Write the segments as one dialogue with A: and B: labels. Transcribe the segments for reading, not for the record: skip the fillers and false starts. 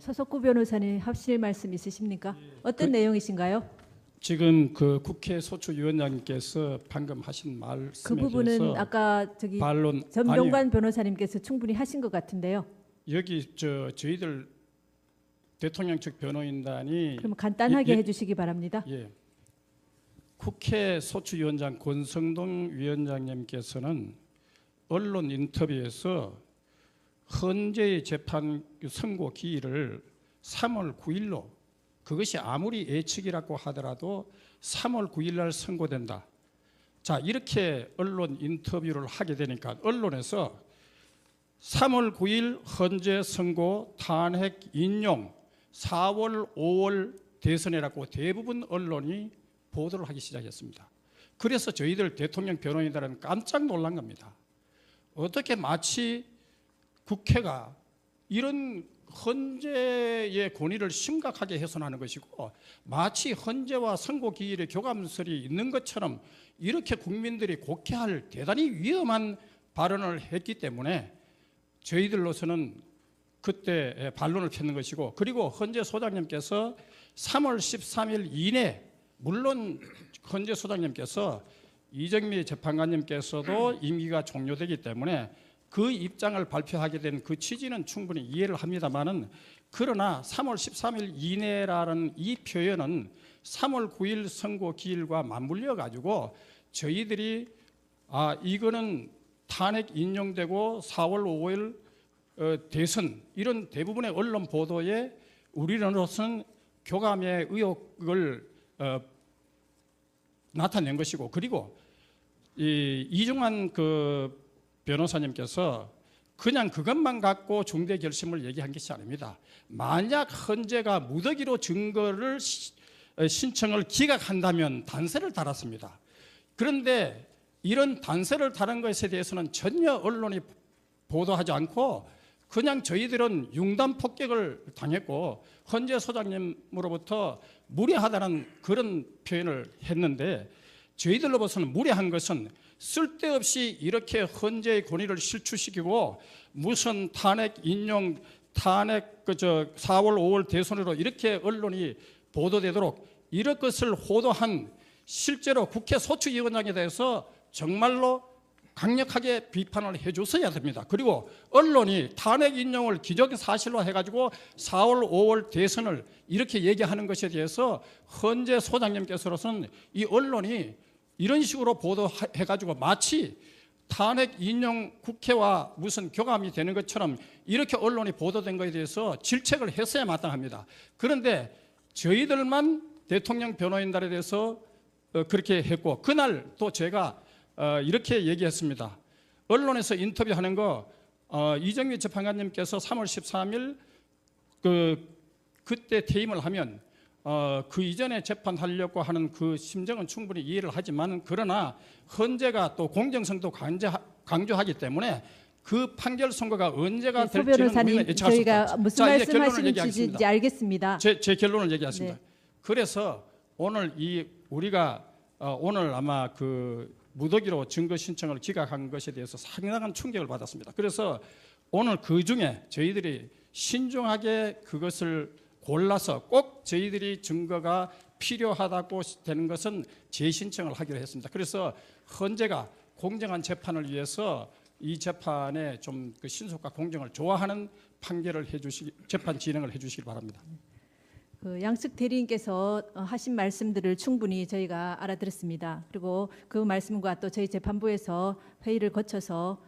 A: 서석구 변호사님 하실 말씀 있으십니까? 어떤 내용이신가요?
B: 지금 그 국회 소추위원장님께서 방금 하신 말씀에
A: 그 부분은
B: 대해서
A: 아까 저기
B: 반론
A: 전병관 변호사님께서 충분히 하신 것 같은데요.
B: 여기 저희들 대통령 측 변호인단이
A: 그럼 간단하게
B: 예,
A: 해주시기 바랍니다.
B: 예. 국회 소추위원장 권성동 위원장님께서는 언론 인터뷰에서 헌재의 재판 선고 기일을 3월 9일로 그것이 아무리 예측이라고 하더라도 3월 9일 날 선고된다. 자, 이렇게 언론 인터뷰를 하게 되니까 언론에서 3월 9일 헌재 선고 탄핵 인용 4월 5월 대선이라고 대부분 언론이 보도를 하기 시작했습니다. 그래서 저희들 대통령 변호인들은 깜짝 놀란 겁니다. 어떻게 마치 국회가 이런 헌재의 권위를 심각하게 훼손하는 것이고 마치 헌재와 선고 기일의 교감설이 있는 것처럼 이렇게 국민들이 곡해할 대단히 위험한 발언을 했기 때문에 저희들로서는 그때 반론을 폈는 것이고, 그리고 헌재 소장님께서 3월 13일 이내, 물론 헌재 소장님께서 이정미 재판관님께서도 임기가 종료되기 때문에 그 입장을 발표하게 된 그 취지는 충분히 이해를 합니다만은, 그러나 3월 13일 이내라는 이 표현은 3월 9일 선고 기일과 맞물려 가지고 저희들이 이거는 탄핵 인용되고 4월 5일 대선, 이런 대부분의 언론 보도에 우리로서는 교감의 의혹을 나타낸 것이고, 그리고 이중환 그 변호사님께서 그냥 그것만 갖고 중대 결심을 얘기한 것이 아닙니다. 만약 헌재가 무더기로 증거를 신청을 기각한다면 단서를 달았습니다. 그런데 이런 단서를 달은 것에 대해서는 전혀 언론이 보도하지 않고 그냥 저희들은 융단 폭격을 당했고 헌재 소장님으로부터 무례하다는 그런 표현을 했는데, 저희들로서는 무례한 것은 쓸데없이 이렇게 헌재의 권위를 실추시키고 무슨 탄핵 인용, 탄핵 4월 5월 대선으로 이렇게 언론이 보도되도록 이런 것을 호도한 실제로 국회 소추위원장에 대해서 정말로 강력하게 비판을 해줬어야 됩니다. 그리고 언론이 탄핵 인용을 기정사실로 해가지고 4월 5월 대선을 이렇게 얘기하는 것에 대해서 헌재 소장님께서는 이 언론이 이런 식으로 보도해가지고 마치 탄핵 인용 국회와 무슨 교감이 되는 것처럼 이렇게 언론이 보도된 것에 대해서 질책을 했어야 마땅합니다. 그런데 저희들만 대통령 변호인단에 대해서 그렇게 했고, 그날 또 제가 이렇게 얘기했습니다. 언론에서 인터뷰하는 거 이정미 재판관님께서 3월 13일 그때 퇴임을 하면 그 이전에 재판하려고 하는 그 심정은 충분히 이해를 하지만, 그러나 헌재가 또 공정성도 강조하기 때문에 그 판결 선고가 언제가
A: 소
B: 될지는
A: 변호사님,
B: 우리는 예측할 수 없다.
A: 저희가 무슨 말씀하시는지 이제 알겠습니다.
B: 제 결론을 얘기하겠습니다.
A: 네.
B: 그래서 오늘 우리가 오늘 아마 그 무더기로 증거 신청을 기각한 것에 대해서 상당한 충격을 받았습니다. 그래서 오늘 그 중에 저희들이 신중하게 그것을 골라서 꼭 저희들이 증거가 필요하다고 되는 것은 재신청을 하기로 했습니다. 그래서 헌재가 공정한 재판을 위해서 이 재판에 좀 그 신속과 공정을 좋아하는 판결을 재판 진행을 해주시기 바랍니다.
A: 그 양측 대리인께서 하신 말씀들을 충분히 저희가 알아들었습니다. 그리고 그 말씀과 또 저희 재판부에서 회의를 거쳐서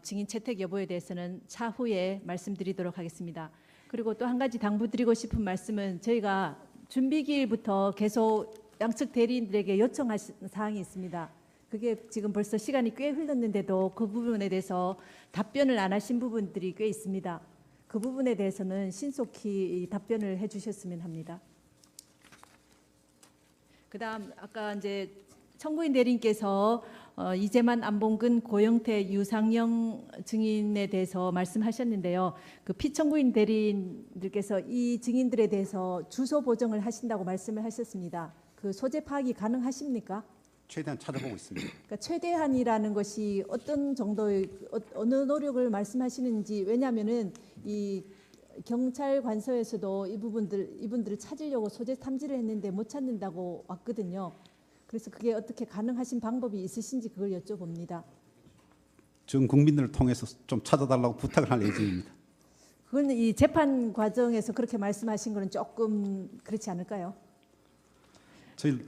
A: 증인 채택 여부에 대해서는 차후에 말씀드리도록 하겠습니다. 그리고 또 한 가지 당부드리고 싶은 말씀은, 저희가 준비기일부터 계속 양측 대리인들에게 요청하신 사항이 있습니다. 그게 지금 벌써 시간이 꽤 흘렀는데도 그 부분에 대해서 답변을 안 하신 부분들이 꽤 있습니다. 그 부분에 대해서는 신속히 답변을 해주셨으면 합니다. 그다음 아까 이제 청구인 대리인께서 이재만, 안봉근, 고영태, 유상영 증인에 대해서 말씀하셨는데요. 그 피청구인 대리인들께서 이 증인들에 대해서 주소 보정을 하신다고 말씀을 하셨습니다. 그 소재 파악이 가능하십니까?
C: 최대한 찾아보고 있습니다.
A: 그러니까 최대한이라는 것이 어떤 정도의 어느 노력을 말씀하시는지, 왜냐하면은 이 경찰 관서에서도 이분들을 찾으려고 소재 탐지를 했는데 못 찾는다고 왔거든요. 그래서 그게 어떻게 가능하신 방법이 있으신지 그걸 여쭤봅니다.
C: 전 국민들을 통해서 좀 찾아달라고 부탁을 할 예정입니다.
A: 그건 이 재판 과정에서 그렇게 말씀하신 거는 조금 그렇지 않을까요?
C: 저희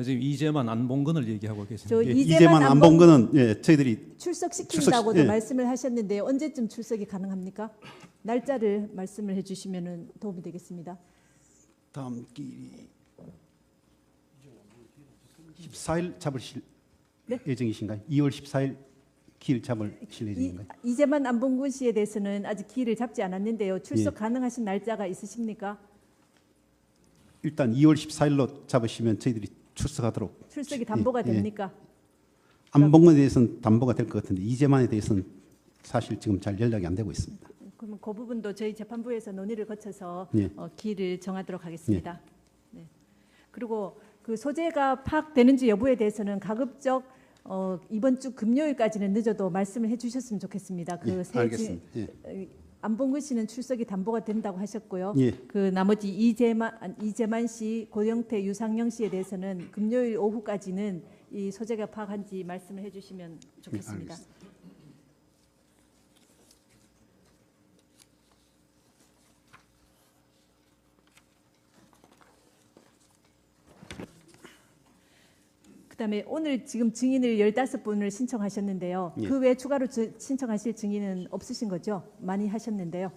D: 지금 이재만 안봉근을 얘기하고
A: 저
D: 계십니다.
C: 예,
A: 이재만
C: 이재만 안 본 거는 예, 저희들이
A: 출석시킨다고도
C: 예.
A: 말씀을 하셨는데 언제쯤 출석이 가능합니까? 날짜를 말씀을 해주시면 도움이 되겠습니다.
C: 다음 길이 14일 잡으실
A: 네?
C: 예정이신가요? 2월 14일 길 잡으실 예정인가요?
A: 이재만 안봉근 씨에 대해서는 아직 기일을 잡지 않았는데요. 출석
C: 예.
A: 가능하신 날짜가 있으십니까?
C: 일단 2월 14일로 잡으시면 저희들이 출석하도록.
A: 출석이 담보가
C: 예, 예.
A: 됩니까?
C: 안봉근에 대해서는 담보가 될 것 같은데 이재만에 대해서는 사실 지금 잘 연락이 안 되고 있습니다.
A: 그러면 그 부분도 저희 재판부에서 논의를 거쳐서
C: 예.
A: 기일을 정하도록 하겠습니다. 네. 그리고 그 소재가 파악되는지 여부에 대해서는 가급적 이번 주 금요일까지는 늦어도 말씀을 해주셨으면 좋겠습니다.
C: 예, 알겠습니다. 예.
A: 안봉근 씨는 출석이 담보가 된다고 하셨고요.
C: 예.
A: 그 나머지 이재만 씨, 고영태, 유상영 씨에 대해서는 금요일 오후까지는 이 소재가 파악한지 말씀을 해주시면 좋겠습니다.
C: 알겠습니다.
A: 그다음에 오늘 지금 증인을 15분을 신청하셨는데요.
C: 예.
A: 그 외 추가로 신청하실 증인은 없으신 거죠? 많이 하셨는데요.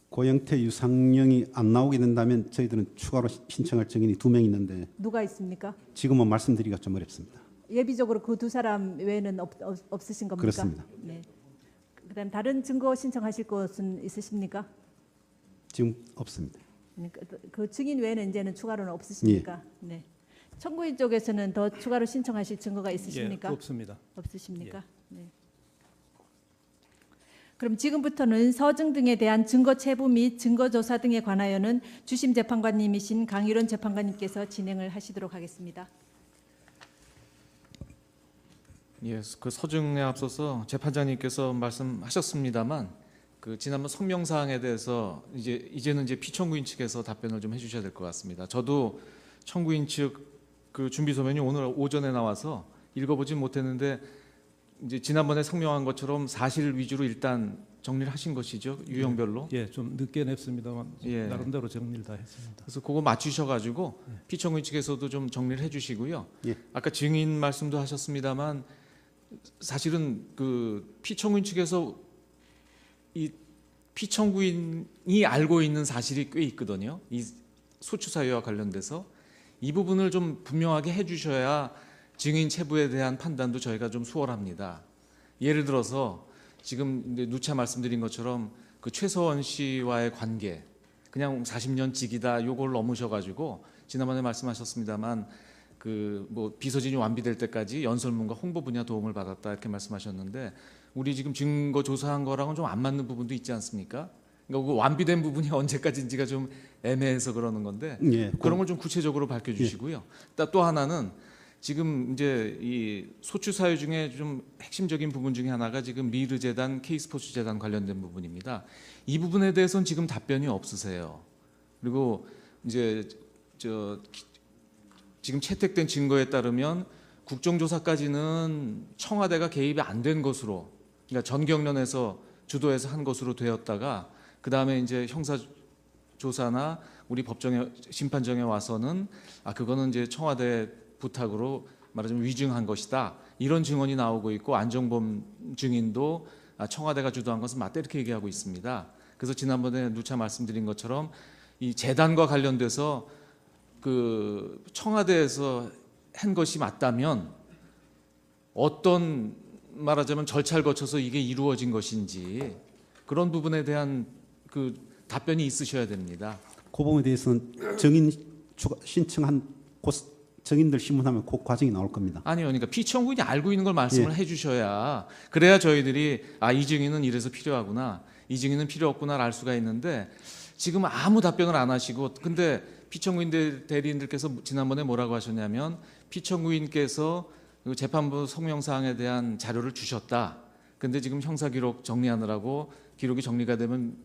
C: 고영태, 유상영이 안 나오게 된다면 저희들은 추가로 신청할 증인이 2명 있는데
A: 누가 있습니까?
C: 지금은 말씀드리기가 좀 어렵습니다.
A: 예비적으로 그 두 사람 외에는 없으신 겁니까?
C: 그렇습니다.
A: 네. 그다음 다른 증거 신청하실 것은 있으십니까?
C: 지금 없습니다.
A: 그 증인 외에는 이제는 추가로는 없으십니까?
C: 예.
A: 네. 청구인 쪽에서는 더 추가로 신청하실 증거가 있으십니까?
D: 예, 없습니다.
A: 없으십니까? 네. 그럼 지금부터는 서증 등에 대한 증거 체부 및 증거 조사 등에 관하여는 주심 재판관님이신 강일원 재판관님께서 진행을 하시도록 하겠습니다.
E: 예, 그 서증에 앞서서 재판장님께서 말씀하셨습니다만 그 지난번 성명 사항에 대해서 이제는 피청구인 측에서 답변을 좀 해주셔야 될 것 같습니다. 저도 청구인 측 그 준비 소면이 오늘 오전에 나와서 읽어보진 못했는데 이제 지난번에 성명한 것처럼 사실 위주로 일단 정리를 하신 것이죠, 유형별로.
D: 예, 좀 늦게 냈습니다만
E: 예.
D: 나름대로 정리를 다 했습니다.
E: 그래서 그거 맞추셔가지고 피청구인 측에서도 좀 정리를 해주시고요.
C: 예.
E: 아까 증인 말씀도 하셨습니다만 사실은 그 피청구인 측에서 이 피청구인이 알고 있는 사실이 꽤 있거든요. 이 소추 사유와 관련돼서 이 부분을 좀 분명하게 해주셔야 증인 체부에 대한 판단도 저희가 좀 수월합니다. 예를 들어서 지금 이제 누차 말씀드린 것처럼 그 최서원 씨와의 관계, 그냥 40년 직이다 요걸 넘으셔가지고 지난번에 말씀하셨습니다만 그 뭐 비서진이 완비될 때까지 연설문과 홍보 분야 도움을 받았다 이렇게 말씀하셨는데 우리 지금 증거 조사한 거랑은 좀 안 맞는 부분도 있지 않습니까? 그러니까 그 완비된 부분이 언제까지인지가 좀 애매해서 그러는 건데
C: 예.
E: 그런 걸 좀 구체적으로 밝혀주시고요. 또 하나는 지금 이제 이 소추 사유 중에 좀 핵심적인 부분 중에 하나가 지금 미르 재단, K스포츠 재단 관련된 부분입니다. 이 부분에 대해서는 지금 답변이 없으세요. 그리고 이제 지금 채택된 증거에 따르면 국정조사까지는 청와대가 개입이 안 된 것으로, 그러니까 전경련에서 주도해서 한 것으로 되었다가 그 다음에 이제 형사 조사나 우리 법정에 심판정에 와서는 그거는 이제 청와대 부탁으로 말하자면 위증한 것이다 이런 증언이 나오고 있고 안정범 증인도 청와대가 주도한 것은 맞다 이렇게 얘기하고 있습니다. 그래서 지난번에 누차 말씀드린 것처럼 이 재단과 관련돼서 그 청와대에서 한 것이 맞다면 어떤 말하자면 절차를 거쳐서 이게 이루어진 것인지 그런 부분에 대한 그 답변이 있으셔야 됩니다.
C: 그 부분에 대해서는 증인 신청한 증인들 신문하면 그 과정이 나올 겁니다.
E: 아니요, 그러니까 피청구인이 알고 있는 걸 말씀을
C: 예.
E: 해주셔야 그래야 저희들이 이 증인은 이래서 필요하구나, 이 증인은 필요 없구나를 알 수가 있는데 지금 아무 답변을 안 하시고 근데 피청구인 대리인들께서 지난번에 뭐라고 하셨냐면 피청구인께서 그리고 재판부 성명사항에 대한 자료를 주셨다. 근데 지금 형사 기록 정리하느라고 기록이 정리가 되면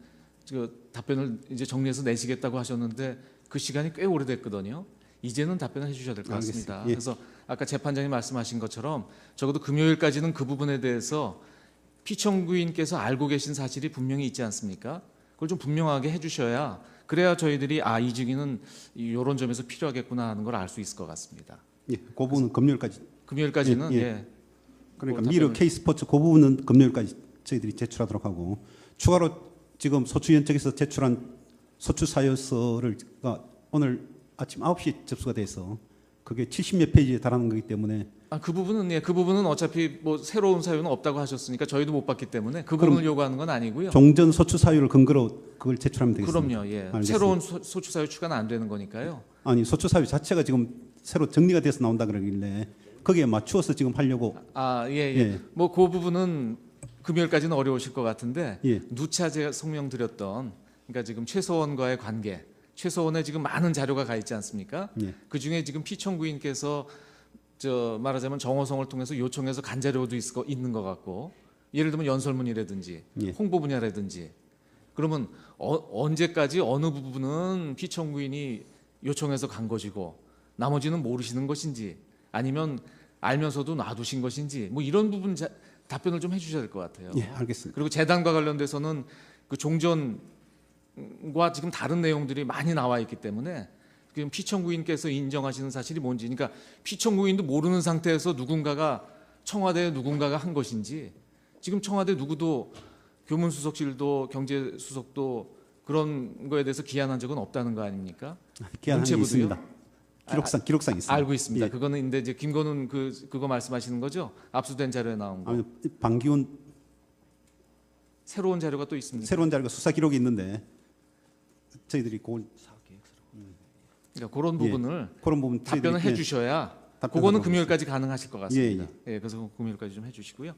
E: 그 답변을 이제 정리해서 내시겠다고 하셨는데 그 시간이 꽤 오래됐거든요. 이제는 답변을 해주셔야 될 것 같습니다.
C: 알겠습니다. 예.
E: 그래서 아까 재판장님 말씀하신 것처럼 적어도 금요일까지는 그 부분에 대해서 피청구인께서 알고 계신 사실이 분명히 있지 않습니까? 그걸 좀 분명하게 해주셔야 그래야 저희들이 이 증인은 이런 점에서 필요하겠구나 하는 걸 알 수 있을 것 같습니다.
C: 예, 그 부분은 금요일까지.
E: 금요일까지는
C: 예, 예.
E: 예.
C: 그러니까
E: 뭐
C: 미르
E: 답변을-
C: K스포츠 그 부분은 금요일까지 저희들이 제출하도록 하고 추가로 지금 소추위원 측에서 제출한 소추 사유서를 오늘 아침 9시 접수가 돼서 그게 70몇 페이지에 달하는 거기 때문에
E: 그 부분은 그 부분은 어차피 뭐 새로운 사유는 없다고 하셨으니까 저희도 못 받기 때문에 그 부분을 요구하는 건 아니고요.
C: 종전 소추 사유를 근거로 그걸 제출하면 되겠습니다.
E: 그럼요. 예.
C: 알겠습니다.
E: 새로운 소추 사유 추가는 안 되는 거니까요.
C: 아니 소추 사유 자체가 지금 새로 정리가 돼서 나온다 그러길래 거기에 맞추어서 지금 하려고 예.
E: 뭐 그 부분은 금요일까지는 어려우실 것 같은데
C: 예.
E: 누차 제가 성명드렸던 그러니까 지금 최소원과의 관계, 최소원에 지금 많은 자료가 가 있지 않습니까?
C: 예.
E: 그 중에 지금 피청구인께서 말하자면 정호성을 통해서 요청해서 간 자료도 있는 것 같고 예를 들면 연설문이라든지
C: 예.
E: 홍보 분야라든지 그러면 언제까지 어느 부분은 피청구인이 요청해서 간 것이고 나머지는 모르시는 것인지 아니면 알면서도 놔두신 것인지 뭐 이런 부분 답변을 좀 해주셔야 될 것 같아요.
C: 예, 알겠습니다.
E: 그리고 재단과 관련돼서는 그 종전과 지금 다른 내용들이 많이 나와 있기 때문에 지금 피청구인께서 인정하시는 사실이 뭔지, 그러니까 피청구인도 모르는 상태에서 누군가가 청와대에 누군가가 한 것인지 지금 청와대 누구도 교문수석실도 경제수석도 그런 거에 대해서 기한한 적은 없다는 거 아닙니까?
C: 기한한 게
E: 문체부도요?
C: 있습니다. 기록상 있습니다.
E: 알고 있습니다.
C: 예.
E: 그거는 근데 이제 김건훈 그거 말씀하시는 거죠? 압수된 자료에 나온 거.
C: 아니, 방기훈
E: 새로운 자료가 또 있습니다.
C: 새로운 자료가 수사 기록이 있는데 저희들이
E: 그러니까 그런 부분을
C: 그런 부분
E: 답변을
C: 저희들이,
E: 해주셔야
C: 답변하도록
E: 그거는 금요일까지 가능하실 것 같습니다.
C: 예,
E: 예, 그래서 금요일까지 좀 해주시고요.